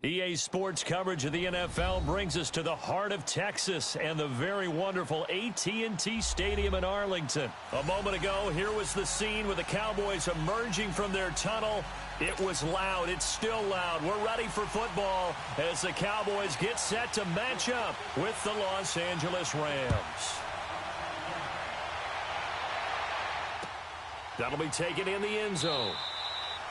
EA Sports coverage of the NFL brings us to the heart of Texas and the very wonderful AT&T Stadium in Arlington. A moment ago, here was the scene with the Cowboys emerging from their tunnel. It was loud. It's still loud. We're ready for football as the Cowboys get set to match up with the Los Angeles Rams. That'll be taken in the end zone.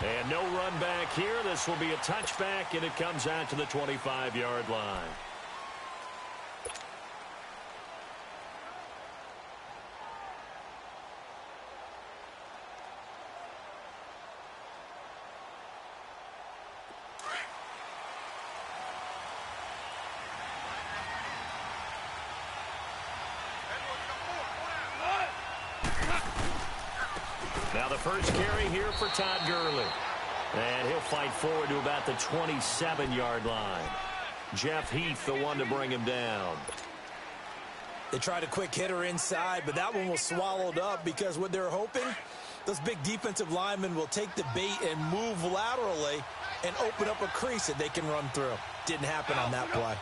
And no run back here. This will be a touchback, and it comes out to the 25-yard line. Now the first carry here for Todd Gurley. And he'll fight forward to about the 27-yard line. Jeff Heath, the one to bring him down. They tried a quick hitter inside, but that one was swallowed up because what they're hoping, those big defensive linemen will take the bait and move laterally and open up a crease that they can run through. Didn't happen on that play.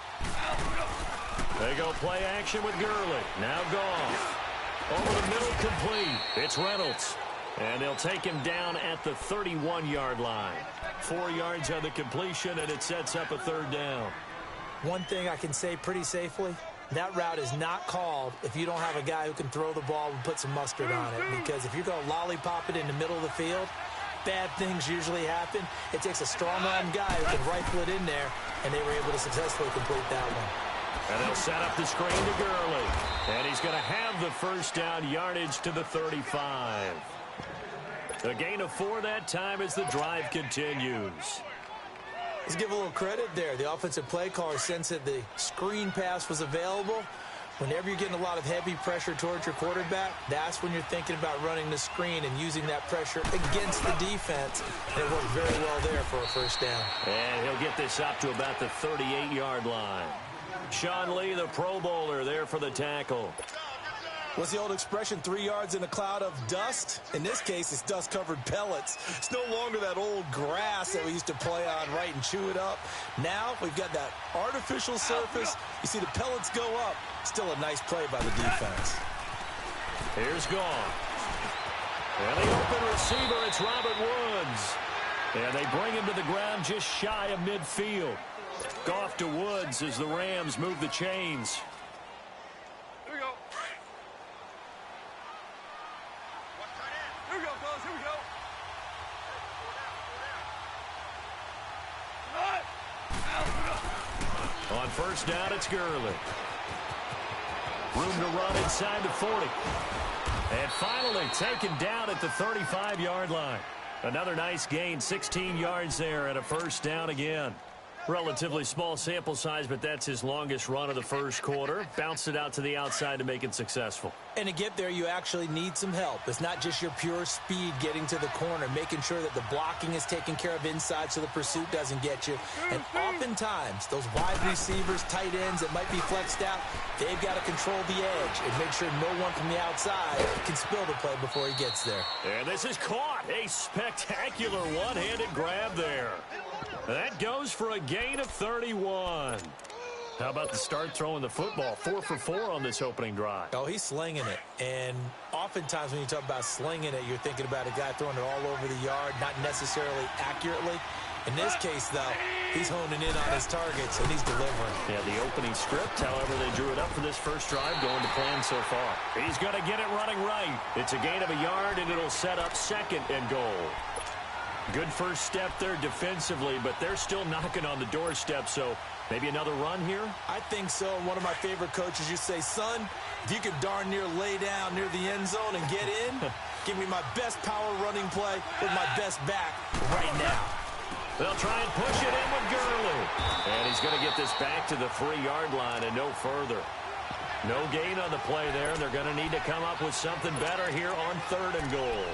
They go play action with Gurley. Now gone. Over the middle, complete. It's Reynolds. And they'll take him down at the 31-yard line. 4 yards on the completion, and it sets up a third down. One thing I can say pretty safely, that route is not called if you don't have a guy who can throw the ball and put some mustard on it. Because if you're going to lollipop it in the middle of the field, bad things usually happen. It takes a strong-arm guy who can rifle it in there, and they were able to successfully complete that one. And they'll set up the screen to Gurley. And he's going to have the first down yardage to the 35. A gain of 4 that time as the drive continues. Let's give a little credit there. The offensive play caller sensed that the screen pass was available. Whenever you're getting a lot of heavy pressure towards your quarterback, that's when you're thinking about running the screen and using that pressure against the defense. And it worked very well there for a first down. And he'll get this up to about the 38-yard line. Sean Lee, the Pro Bowler, there for the tackle. What's the old expression, 3 yards in a cloud of dust? In this case, it's dust-covered pellets. It's no longer that old grass that we used to play on, right, and chew it up. Now we've got that artificial surface. You see the pellets go up. Still a nice play by the defense. Here's gone. And the open receiver, it's Robert Woods. And they bring him to the ground just shy of midfield. Goff to Woods as the Rams move the chains. On first down, it's Gurley. Room to run inside the 40. And finally taken down at the 35-yard line. Another nice gain, 16 yards there and a first down again. Relatively small sample size, but that's his longest run of the first quarter. Bounced it out to the outside to make it successful. And to get there, you actually need some help. It's not just your pure speed getting to the corner, making sure that the blocking is taken care of inside so the pursuit doesn't get you. And oftentimes, those wide receivers, tight ends that might be flexed out, they've got to control the edge and make sure no one from the outside can spill the play before he gets there. And this is caught. A spectacular one-handed grab there. That goes for a gain of 31. How about the start throwing the football? 4 for 4 on this opening drive. Oh, he's slinging it. And oftentimes when you talk about slinging it, you're thinking about a guy throwing it all over the yard, not necessarily accurately. In this case, though, he's honing in on his targets, and he's delivering. Yeah, the opening script, however, they drew it up for this first drive, going to plan so far. He's going to get it running right. It's a gain of a yard, and it'll set up second and goal. Good first step there defensively, but they're still knocking on the doorstep, so maybe another run here? I think so. One of my favorite coaches used to say, son, if you could darn near lay down near the end zone and get in, give me my best power running play with my best back right now. They'll try and push it in with Gurley. And he's going to get this back to the 3-yard line and no further. No gain on the play there. They're going to need to come up with something better here on 3rd and goal.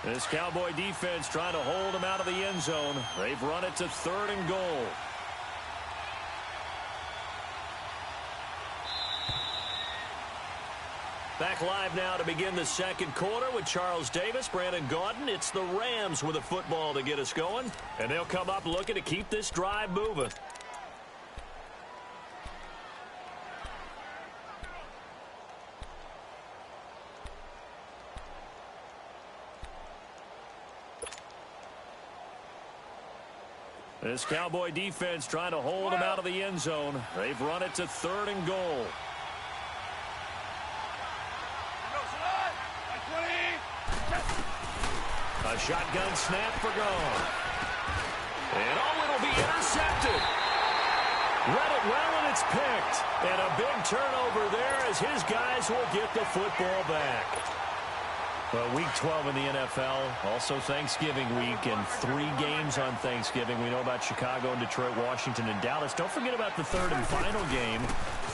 This Cowboy defense trying to hold him out of the end zone. They've run it to 3rd and goal. Back live now to begin the second quarter with Charles Davis, Brandon Gaudin. It's the Rams with a football to get us going, and they'll come up looking to keep this drive moving. This Cowboy defense trying to hold him out of the end zone. They've run it to 3rd and goal. A shotgun snap for gone. And it'll be intercepted. Read it well, and it's picked. And a big turnover there as his guys will get the football back. Well, Week 12 in the NFL, also Thanksgiving week, and 3 games on Thanksgiving. We know about Chicago and Detroit, Washington, and Dallas. Don't forget about the 3rd and final game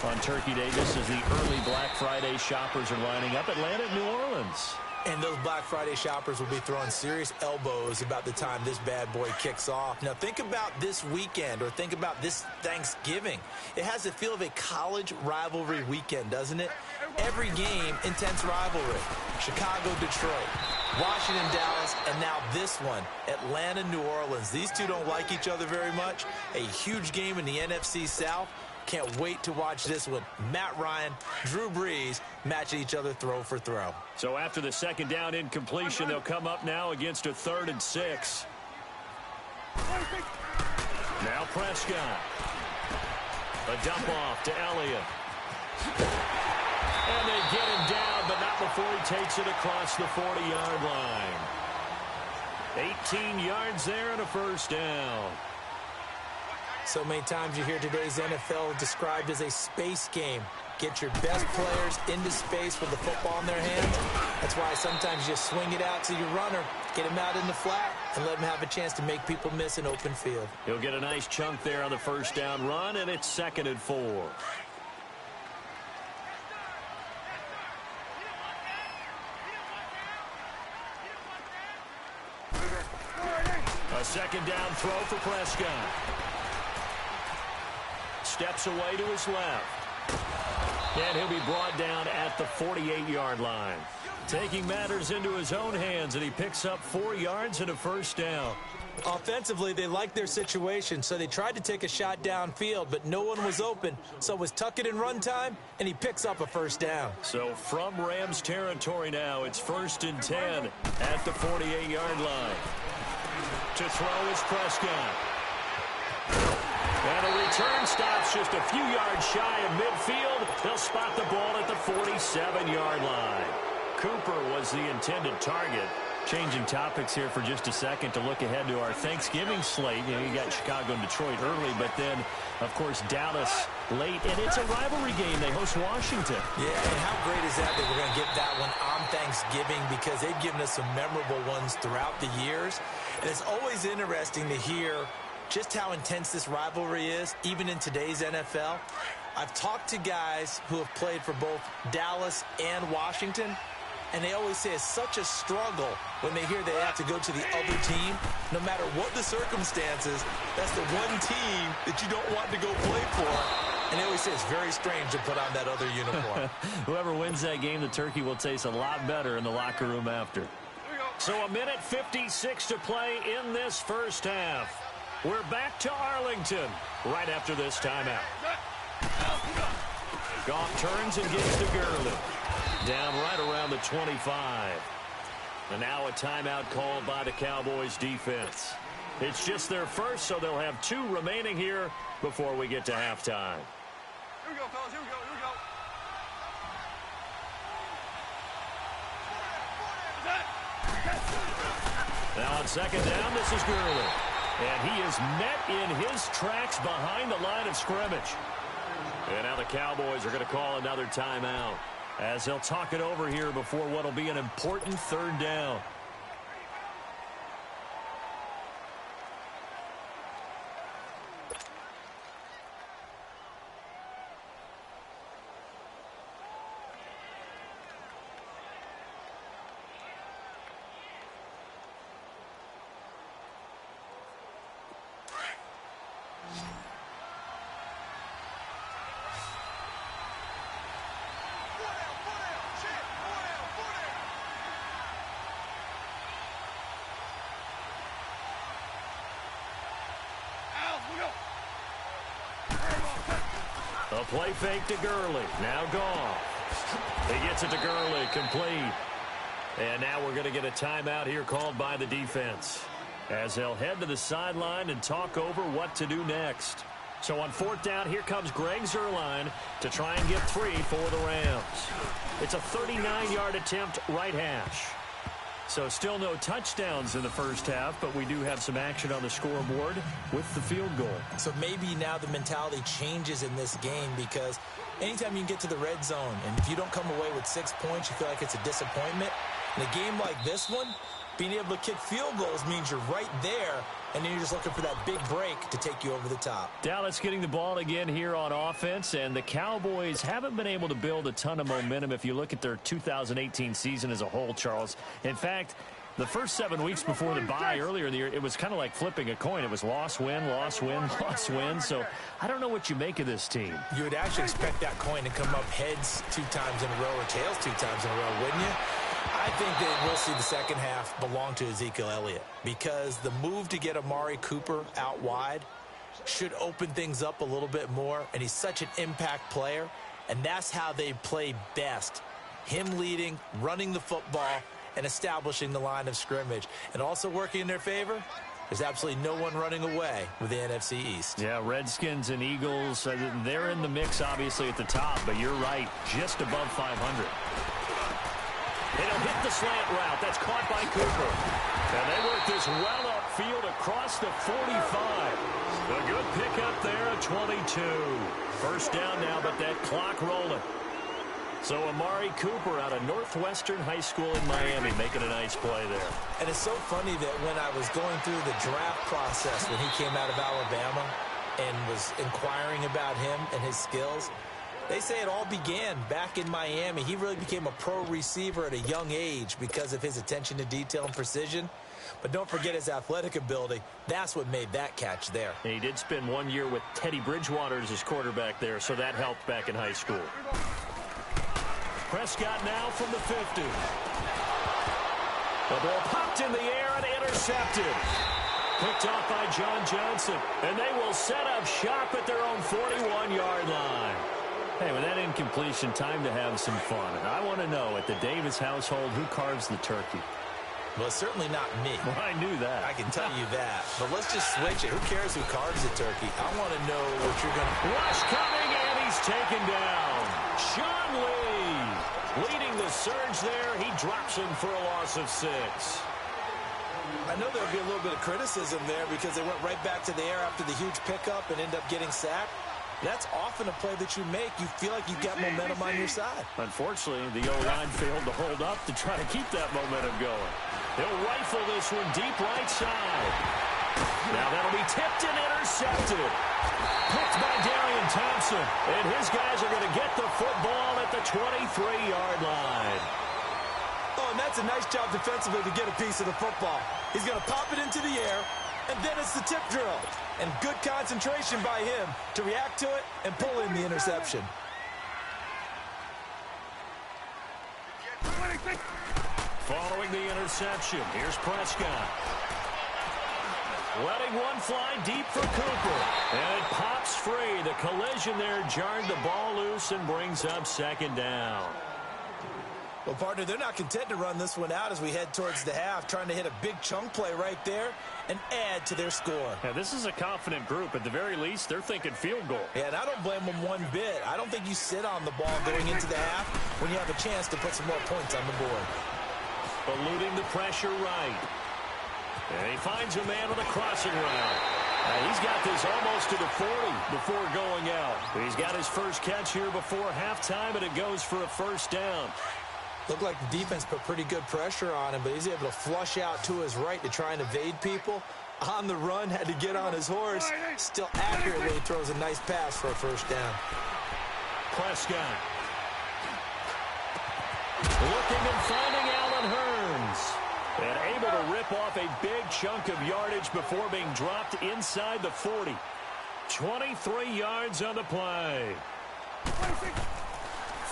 on Turkey Day. This is the early Black Friday shoppers are lining up. Atlanta, New Orleans. And those Black Friday shoppers will be throwing serious elbows about the time this bad boy kicks off. Now, think about this weekend, or think about this Thanksgiving. It has the feel of a college rivalry weekend, doesn't it? Every game, intense rivalry. Chicago, Detroit, Washington, Dallas, and now this one, Atlanta, New Orleans. These two don't like each other very much. A huge game in the NFC South. Can't wait to watch this one. Matt Ryan, Drew Brees match each other throw for throw. So after the second down incompletion, they'll come up now against a 3rd and 6. Now Prescott. A dump off to Elliott. And they get him down, but not before he takes it across the 40-yard line. 18 yards there and a first down. So many times you hear today's NFL described as a space game. Get your best players into space with the football in their hands. That's why sometimes you swing it out to your runner, get him out in the flat, and let him have a chance to make people miss an open field. He'll get a nice chunk there on the first down run, and it's 2nd and 4. A second down throw for Prescott. Steps away to his left. And he'll be brought down at the 48-yard line. Taking matters into his own hands, and he picks up 4 yards and a first down. Offensively, they liked their situation, so they tried to take a shot downfield, but no one was open. So it was tuck it in run time, and he picks up a first down. So from Rams territory now, it's 1st and 10 at the 48-yard line. To throw is Prescott. And a return stops just a few yards shy of midfield. They'll spot the ball at the 47-yard line. Cooper was the intended target. Changing topics here for just a second to look ahead to our Thanksgiving slate. You know, you got Chicago and Detroit early, but then, of course, Dallas late. And it's a rivalry game. They host Washington. Yeah, and how great is that we're going to get that one on Thanksgiving, because they've given us some memorable ones throughout the years. And it's always interesting to hear just how intense this rivalry is, even in today's NFL. I've talked to guys who have played for both Dallas and Washington, and they always say it's such a struggle when they hear they have to go to the other team. No matter what the circumstances, that's the one team that you don't want to go play for. And they always say it's very strange to put on that other uniform. Whoever wins that game, the turkey will taste a lot better in the locker room after. So 1:56 to play in this first half. We're back to Arlington right after this timeout. Goff turns and gets to Gurley. Down right around the 25. And now a timeout called by the Cowboys defense. It's just their first, so they'll have 2 remaining here before we get to halftime. Here we go, fellas. Here we go. Here we go. Now on second down, this is Gurley. And he is met in his tracks behind the line of scrimmage. And now the Cowboys are going to call another timeout as they'll talk it over here before what will be an important 3rd down. A play fake to Gurley. Now Goff. He gets it to Gurley. Complete. And now we're going to get a timeout here called by the defense, as they'll head to the sideline and talk over what to do next. So on 4th down, here comes Greg Zuerlein to try and get 3 for the Rams. It's a 39-yard attempt right hash. So still no touchdowns in the first half, but we do have some action on the scoreboard with the field goal. So maybe now the mentality changes in this game, because anytime you can get to the red zone, and if you don't come away with 6 points, you feel like it's a disappointment. In a game like this one, being able to kick field goals means you're right there, and then you're just looking for that big break to take you over the top. Dallas getting the ball again here on offense, and the Cowboys haven't been able to build a ton of momentum if you look at their 2018 season as a whole, Charles. In fact, the first 7 weeks before the bye earlier in the year, it was kind of like flipping a coin. It was loss, win, loss, win, loss, win. So I don't know what you make of this team. You would actually expect that coin to come up heads 2 times in a row or tails 2 times in a row, wouldn't you? I think that we'll see the second half belong to Ezekiel Elliott, because the move to get Amari Cooper out wide should open things up a little bit more, and he's such an impact player, and that's how they play best. Him leading, running the football, and establishing the line of scrimmage. And also working in their favor, there's absolutely no one running away with the NFC East. Yeah, Redskins and Eagles, they're in the mix obviously at the top, but you're right, just above 500. And he'll hit the slant route. That's caught by Cooper. And they work this well upfield across the 45. A good pickup there at 22. First down now, but that clock rolling. So Amari Cooper out of Northwestern High School in Miami making a nice play there. And it's so funny that when I was going through the draft process when he came out of Alabama and was inquiring about him and his skills, they say it all began back in Miami. He really became a pro receiver at a young age because of his attention to detail and precision. But don't forget his athletic ability. That's what made that catch there. And he did spend 1 year with Teddy Bridgewater as his quarterback there, so that helped back in high school. Prescott now from the 50. The ball popped in the air and intercepted. Picked off by John Johnson. And they will set up shop at their own 41-yard line. Hey, with that incompletion, time to have some fun. And I want to know, at the Davis household, who carves the turkey? Well, it's certainly not me. Well, I knew that. I can tell you that. But let's just switch it. Who cares who carves the turkey? I want to know what you're going to... Rush coming, and he's taken down. Sean Lee leading the surge there. He drops him for a loss of 6. I know there'll be a little bit of criticism there because they went right back to the air after the huge pickup and end up getting sacked. That's often a play that you make. You feel like you've got momentum on your side. Unfortunately, the O-line failed to hold up to try to keep that momentum going. He'll rifle this one deep right side. Now that'll be tipped and intercepted. Picked by Darian Thompson. And his guys are going to get the football at the 23-yard line. Oh, and that's a nice job defensively to get a piece of the football. He's going to pop it into the air, and then it's the tip drill. And good concentration by him to react to it and pull in the interception. Following the interception, here's Prescott. Letting one fly deep for Cooper. And it pops free. The collision there jarred the ball loose and brings up second down. Well, partner, they're not content to run this one out as we head towards the half, trying to hit a big chunk play right there and add to their score. Yeah, this is a confident group. At the very least, they're thinking field goal. Yeah, and I don't blame them one bit. I don't think you sit on the ball going into the half when you have a chance to put some more points on the board. Eluding the pressure right. And he finds a man on the crossing route. He's got this almost to the 40 before going out. He's got his first catch here before halftime, and it goes for a first down. Looked like the defense put pretty good pressure on him, but he's able to flush out to his right to try and evade people. On the run, had to get on his horse. Still accurately throws a nice pass for a first down. Prescott. Looking and finding Allen Hurns. And able to rip off a big chunk of yardage before being dropped inside the 40. 23 yards on the play.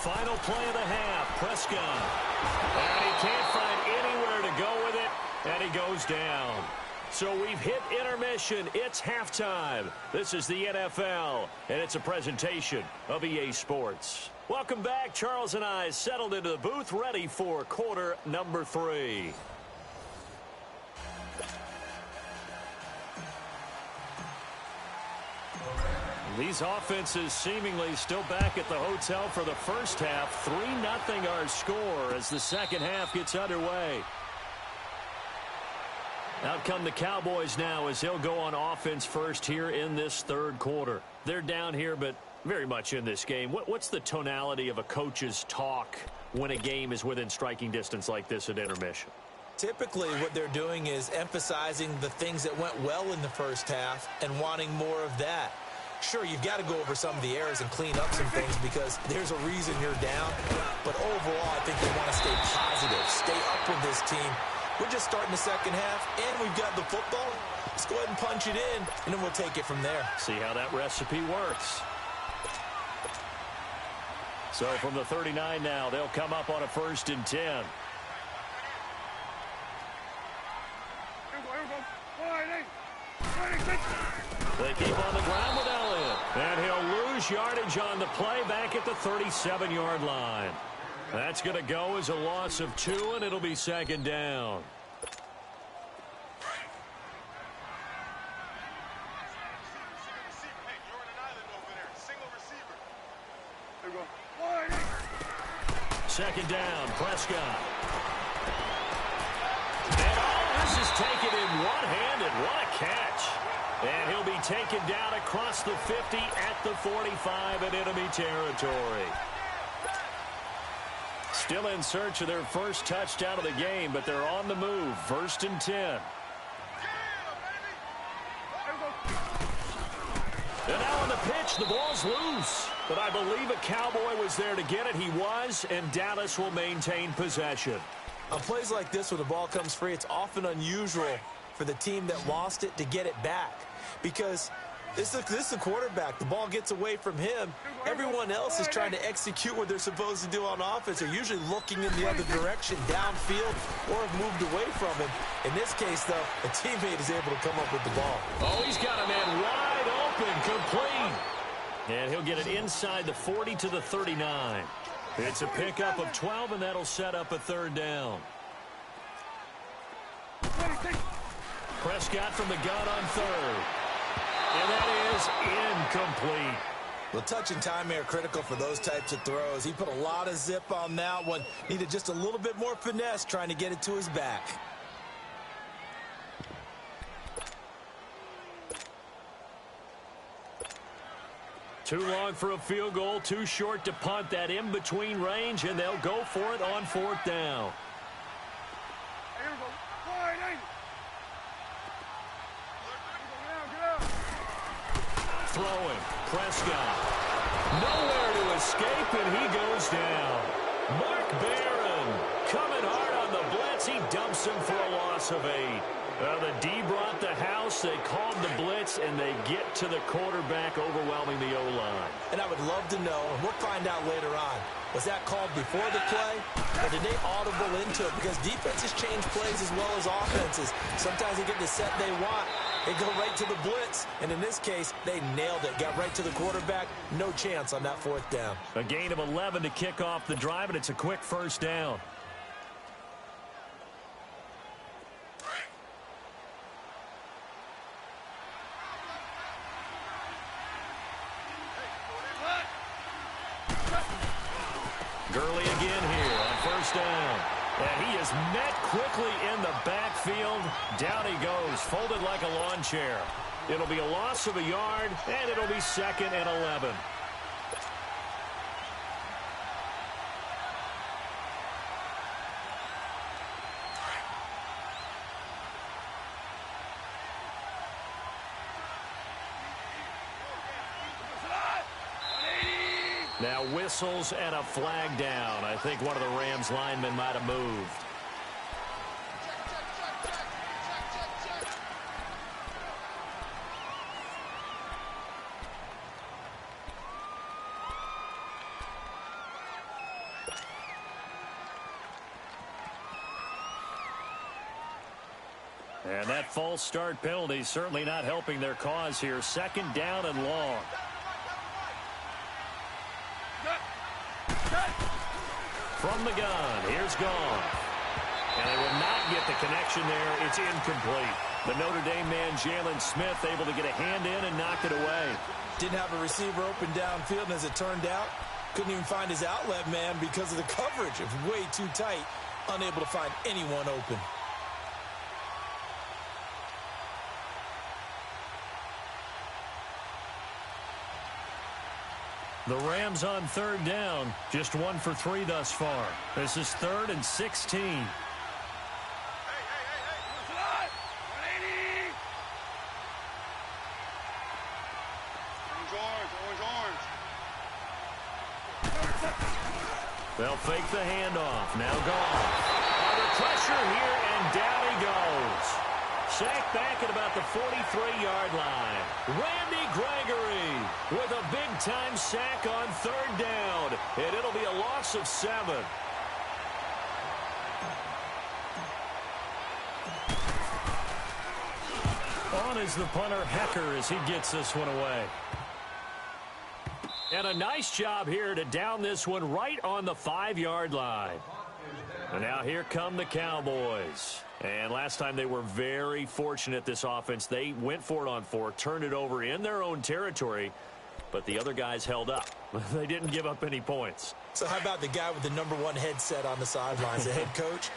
Final play of the half, Prescott. And he can't find anywhere to go with it, and he goes down. So we've hit intermission. It's halftime. This is the NFL, and it's a presentation of EA Sports. Welcome back. Charles and I settled into the booth, ready for quarter number 3. These offenses seemingly still back at the hotel for the first half. 3-0 our score as the second half gets underway. Out come the Cowboys now as he'll go on offense first here in this third quarter. They're down here, but very much in this game. What's the tonality of a coach's talk when a game is within striking distance like this at intermission? Typically, what they're doing is emphasizing the things that went well in the first half and wanting more of that. Sure, you've got to go over some of the errors and clean up some things because there's a reason you're down. But overall, I think they want to stay positive, stay up with this team. We're just starting the second half, and we've got the football. Let's go ahead and punch it in, and then we'll take it from there. See how that recipe works. So from the 39 now, they'll come up on a 1st and 10. They keep on the ground with Elliott. And he'll lose yardage on the play back at the 37-yard line. That's going to go as a loss of 2, and it'll be 2nd down. Second down, Prescott. And all this is taken in one-handed. What a catch. And he'll be taken down across the 50 at the 45 in enemy territory. Still in search of their first touchdown of the game, but they're on the move. 1st and 10. And now on the pitch, the ball's loose. But I believe a Cowboy was there to get it. He was, and Dallas will maintain possession. On plays like this where the ball comes free, it's often unusual for the team that lost it to get it back. Because this is the quarterback. The ball gets away from him. Everyone else is trying to execute what they're supposed to do on offense. They're usually looking in the other direction, downfield, or have moved away from him. In this case, though, a teammate is able to come up with the ball. Oh, he's got a man wide open, complete. And he'll get it inside the 40 to the 39. It's a pickup of 12, and that'll set up a 3rd down. Prescott from the gun on 3rd. And that is incomplete. Well, touch and time are critical for those types of throws. He put a lot of zip on that one. Needed just a little bit more finesse trying to get it to his back. Too long for a field goal, too short to punt. That in-between range, and they'll go for it on 4th down. Throwing, Prescott. Nowhere to escape, and he goes down. Mark Barron coming hard on the blitz. He dumps him for a loss of 8. The D brought the house. They called the blitz, and they get to the quarterback, overwhelming the O-line. And I would love to know, and we'll find out later on, was that called before the play, or did they audible into it? Because defenses change plays as well as offenses. Sometimes they get the set they want. They go right to the blitz, and in this case, they nailed it. Got right to the quarterback. No chance on that 4th down. A gain of 11 to kick off the drive, and it's a quick 1st down. Gurley again here on 1st down. And he is met quickly in the backfield. Down he goes, folded like a lawn chair. It'll be a loss of a yard, and it'll be 2nd and 11. Now whistles and a flag down. I think one of the Rams linemen might have moved. And that false start penalty certainly not helping their cause here. Second down and long. From the gun, here's Goff. And they will not get the connection there. It's incomplete. The Notre Dame man, Jalen Smith, able to get a hand in and knock it away. Didn't have a receiver open downfield, and as it turned out, couldn't even find his outlet man because of the coverage. It was way too tight, unable to find anyone open. The Rams on third down, just 1 for 3 thus far. This is 3rd and 16. Hey. 180. Orange. They'll fake the handoff. Now Goff. Under pressure here, and down he goes. Sacked back at about the 43-yard line. Randy Gregory with a big-time sack on third down. And it'll be a loss of 7. On is the punter, Hecker, as he gets this one away. And a nice job here to down this one right on the 5-yard line. And now here come the Cowboys. And last time they were very fortunate, this offense. They went for it on 4, turned it over in their own territory, but the other guys held up. They didn't give up any points. So how about the guy with the #1 headset on the sidelines, the head coach?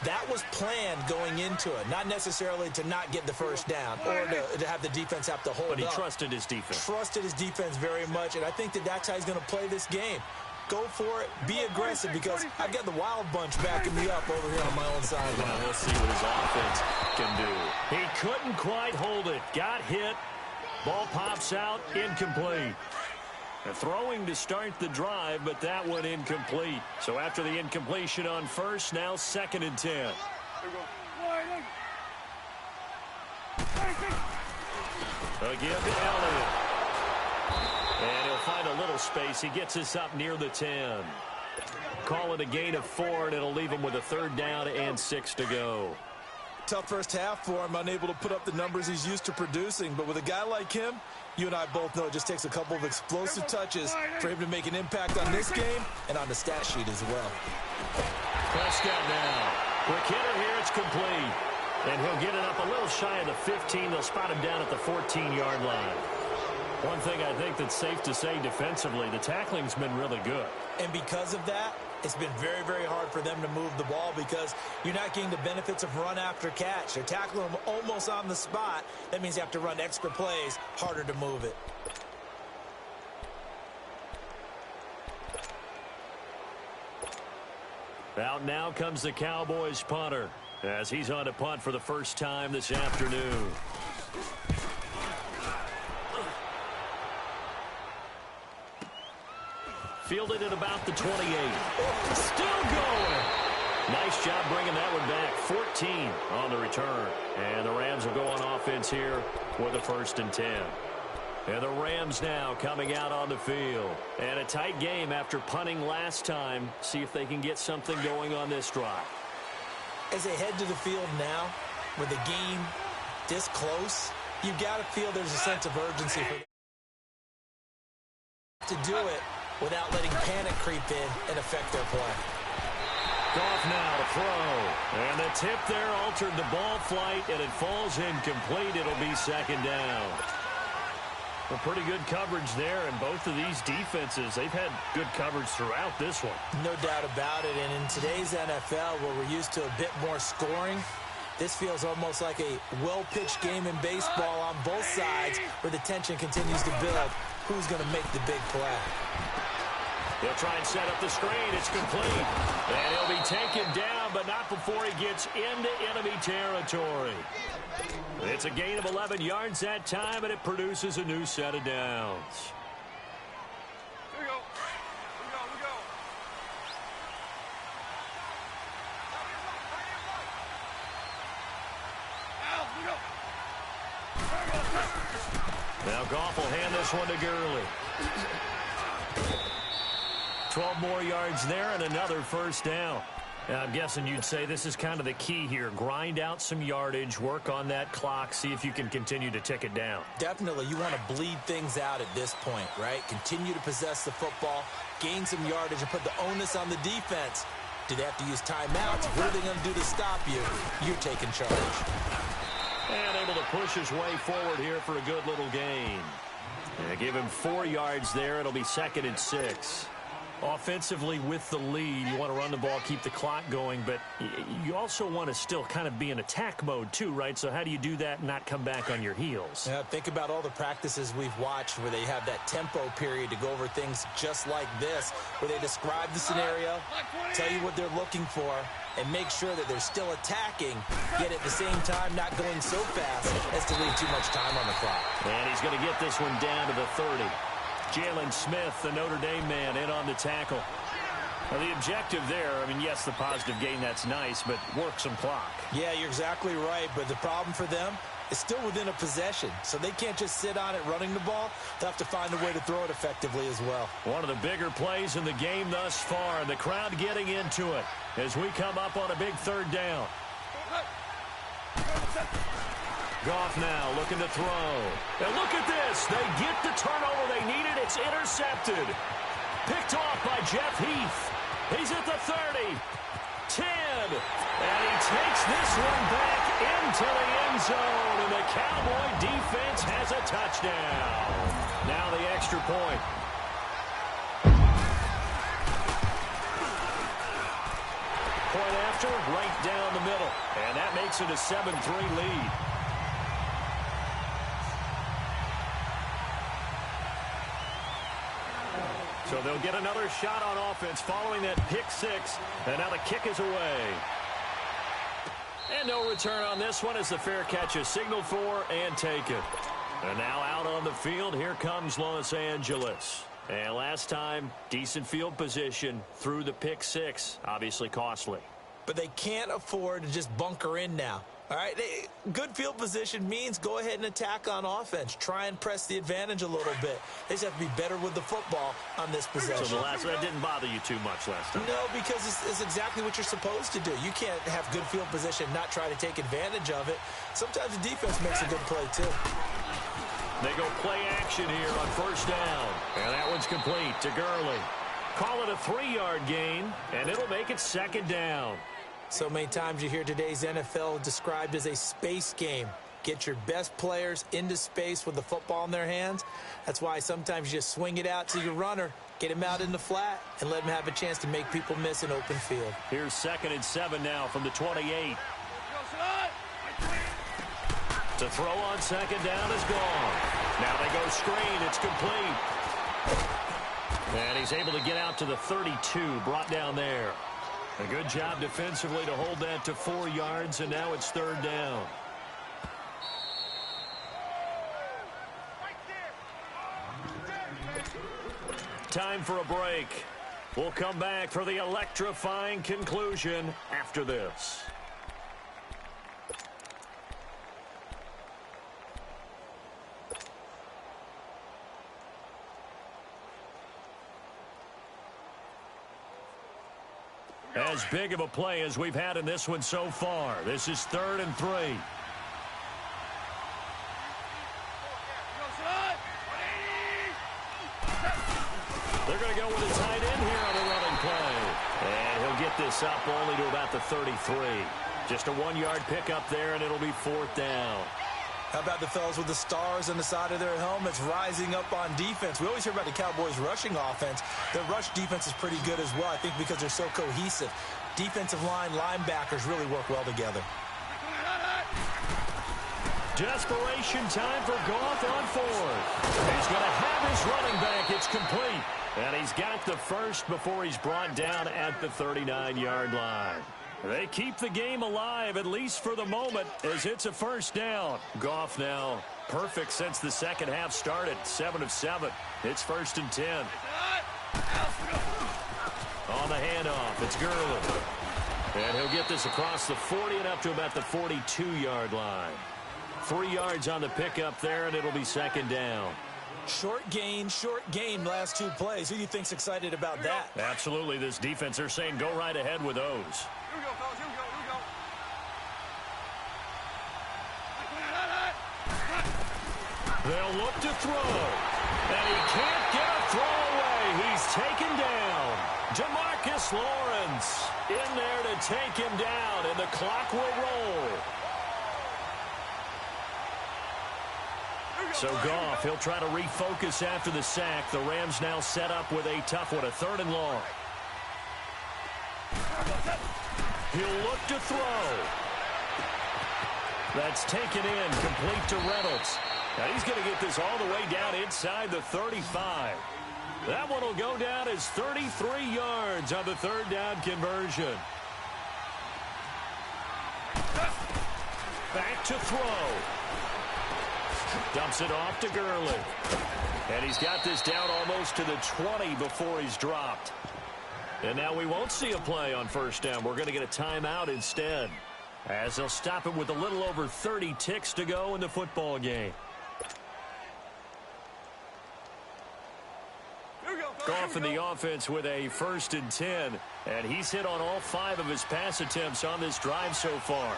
That was planned going into it, not necessarily to not get the first down or to have the defense have to hold up. But he trusted his defense. Trusted his defense very much, and I think that's how he's going to play this game. Go for it, be aggressive, because I've got the Wild Bunch backing me up over here on my own sideline. Well, we'll see what his offense can do. He couldn't quite hold it. Got hit. Ball pops out, incomplete. Throwing to start the drive, but that one incomplete. So after the incompletion on first, now 2nd and 10. Again to Elliott. And he'll find a little space. He gets us up near the 10. Call it a gain of 4, and it'll leave him with a 3rd down and 6 to go. Tough first half for him, unable to put up the numbers he's used to producing. But with a guy like him, you and I both know it just takes a couple of explosive touches for him to make an impact on this game and on the stat sheet as well. Prescott now. Quick hitter here, it's complete. And he'll get it up a little shy of the 15. They'll spot him down at the 14-yard line. One thing I think that's safe to say defensively, the tackling's been really good. And because of that, it's been very, very hard for them to move the ball because you're not getting the benefits of run after catch. They're tackling them almost on the spot. That means you have to run extra plays, harder to move it. Out now comes the Cowboys punter as he's on to punt for the first time this afternoon. Fielded at about the 28. Still going. Nice job bringing that one back. 14 on the return. And the Rams will go on offense here with a 1st and 10. And the Rams now coming out on the field. And a tight game after punting last time. See if they can get something going on this drive. As they head to the field now, with the game this close, you've got to feel there's a sense of urgency for them to do it without letting panic creep in and affect their play. Goff now to throw. And the tip there altered the ball flight, and it falls incomplete. It'll be 2nd down. A pretty good coverage there, and both of these defenses, they've had good coverage throughout this one. No doubt about it, and in today's NFL, where we're used to a bit more scoring, this feels almost like a well-pitched game in baseball on both sides where the tension continues to build. Who's going to make the big play? He'll try and set up the screen. It's complete. And he'll be taken down, but not before he gets into enemy territory. It's a gain of 11 yards that time, and it produces a new set of downs. Here we go. Now Goff will hand this one to Gurley. 12 more yards there and another 1st down. I'm guessing you'd say this is kind of the key here. Grind out some yardage, work on that clock, see if you can continue to tick it down. Definitely, you want to bleed things out at this point, right? Continue to possess the football, gain some yardage, and put the onus on the defense. Do they have to use timeouts? What are they going to do to stop you? You're taking charge. And able to push his way forward here for a good little gain. Yeah, give him 4 yards there. It'll be 2nd and 6. Offensively with the lead, you want to run the ball, keep the clock going, but you also want to still kind of be in attack mode too, right? So how do you do that and not come back on your heels? Yeah, think about all the practices we've watched where they have that tempo period to go over things just like this, where they describe the scenario, tell you what they're looking for, and make sure that they're still attacking, yet at the same time not going so fast as to leave too much time on the clock. And he's going to get this one down to the 30. Jalen Smith, the Notre Dame man, in on the tackle. Now, the objective there, I mean, yes, the positive gain, that's nice, but work some clock. Yeah, you're exactly right, but the problem for them is still within a possession, so they can't just sit on it running the ball. They'll have to find a way to throw it effectively as well. One of the bigger plays in the game thus far, and the crowd getting into it as we come up on a big 3rd down. Goff now looking to throw. And look at this. They get the turnover they needed. It's intercepted. Picked off by Jeff Heath. He's at the 30. 10. And he takes this one back into the end zone. And the Cowboy defense has a touchdown. Now the extra point. Point after, right down the middle. And that makes it a 7-3 lead. So they'll get another shot on offense following that pick 6. And now the kick is away. And no return on this one as the fair catch is signaled for and taken. And now out on the field, here comes Los Angeles. And last time, decent field position through the pick 6. Obviously costly. But they can't afford to just bunker in now. All right, good field position means go ahead and attack on offense. Try and press the advantage a little bit. They just have to be better with the football on this possession. So that didn't bother you too much last time? No, because it's exactly what you're supposed to do. You can't have good field position and not try to take advantage of it. Sometimes the defense makes a good play, too. They go play action here on 1st down. And that one's complete to Gurley. Call it a 3-yard gain, and it'll make it 2nd down. So many times you hear today's NFL described as a space game. Get your best players into space with the football in their hands. That's why sometimes you just swing it out to your runner, get him out in the flat, and let him have a chance to make people miss an open field. Here's 2nd and 7 now from the 28. To throw on 2nd down is gone. Now they go screen. It's complete. And he's able to get out to the 32, brought down there. A good job defensively to hold that to 4 yards, and now it's 3rd down. Time for a break. We'll come back for the electrifying conclusion after this. As big of a play as we've had in this one so far. This is 3rd and 3. They're going to go with a tight end here on the running play. And he'll get this up only to about the 33. Just a 1-yard pickup there, and it'll be 4th down. How about the fellas with the stars on the side of their helmets rising up on defense? We always hear about the Cowboys' rushing offense. Their rush defense is pretty good as well, I think, because they're so cohesive. Defensive line, linebackers really work well together. Desperation time for Goff on 4th. He's going to have his running back. It's complete. And he's got the first before he's brought down at the 39-yard line. They keep the game alive, at least for the moment, as it's a 1st down. Goff now perfect since the second half started. 7 of 7. It's 1st and 10. On the handoff, it's Gurley. And he'll get this across the 40 and up to about the 42-yard line. 3 yards on the pickup there, and it'll be 2nd down. Short gain last two plays. Who do you think's excited about that? Absolutely. This defense, they're saying go right ahead with those. Here we go, fellas. Here we go. Here we go. They'll look to throw. And he can't get a throw away. He's taken down. Jamarcus Lawrence in there to take him down, and the clock will roll. So Goff, he'll try to refocus after the sack. The Rams now set up with a tough one, a 3rd and long. He'll look to throw. That's taken in, complete to Reynolds. Now he's going to get this all the way down inside the 35. That one will go down as 33 yards on the 3rd down conversion. Back to throw. Dumps it off to Gurley. And he's got this down almost to the 20 before he's dropped. And now we won't see a play on 1st down. We're going to get a timeout instead, as they'll stop it with a little over 30 ticks to go in the football game. Goff in the offense with a 1st and 10. And he's hit on all 5 of his pass attempts on this drive so far.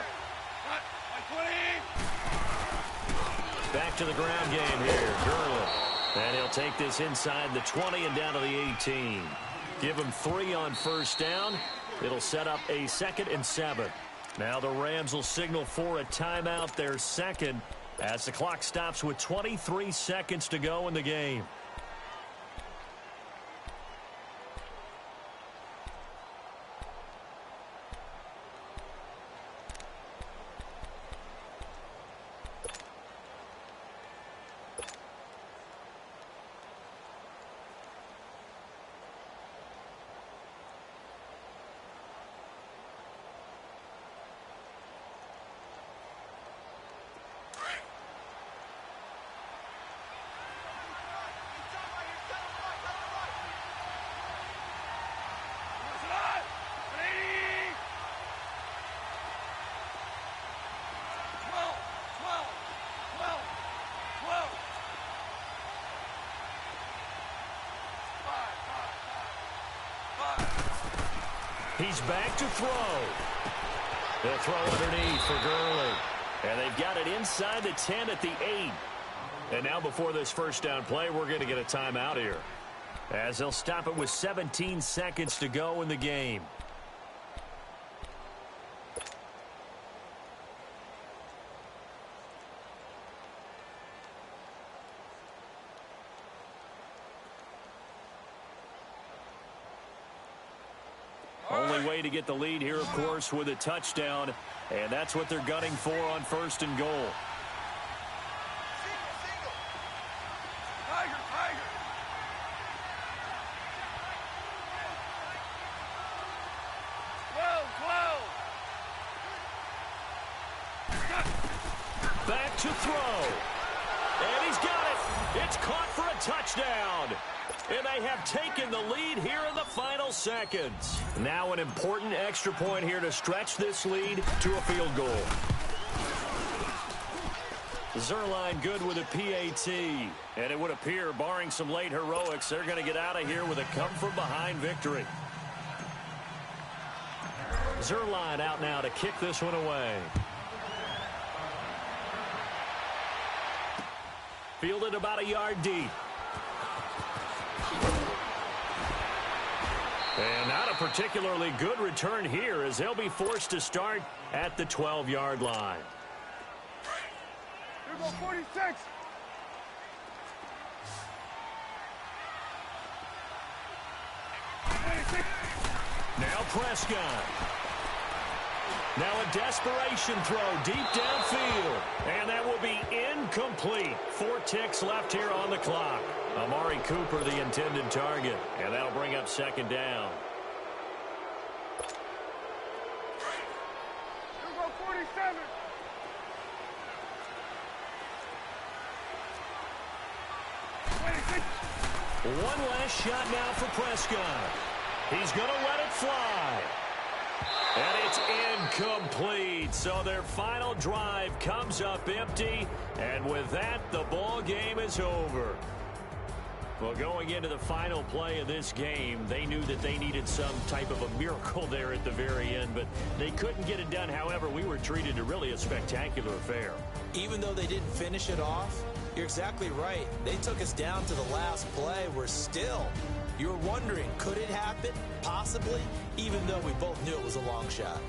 Back to the ground game here, Gurley. And he'll take this inside the 20 and down to the 18. Give him 3 on 1st down. It'll set up a 2nd and 7. Now the Rams will signal for a timeout, their 2nd, as the clock stops with 23 seconds to go in the game. He's back to throw. They'll throw underneath for Gurley. And they've got it inside the 10 at the 8. And now before this 1st down play, we're going to get a timeout here, as they'll stop it with 17 seconds to go in the game. Only way to get the lead here, of course, with a touchdown. And that's what they're gunning for on 1st and goal. Tiger, Tiger. Back to throw. And he's got it. It's caught for a touchdown. And they have taken the lead here in the final seconds. Now an important extra point here to stretch this lead to a field goal. Zerline good with a PAT. And it would appear, barring some late heroics, they're going to get out of here with a come-from-behind victory. Zerline out now to kick this one away. Fielded about a yard deep. And not a particularly good return here, as they'll be forced to start at the 12-yard line. Here go 46. Now Prescott. Now a desperation throw deep downfield. And that will be incomplete. 4 ticks left here on the clock. Amari Cooper, the intended target. And that'll bring up 2nd down. Here go 47. One last shot now for Prescott. He's going to let it fly. And it's incomplete. So their final drive comes up empty. And with that, the ball game is over. Well, going into the final play of this game, they knew that they needed some type of a miracle there at the very end, but they couldn't get it done. However, we were treated to really a spectacular affair. Even though they didn't finish it off, you're exactly right. They took us down to the last play. We're still. You were wondering, could it happen? Possibly, even though we both knew it was a long shot.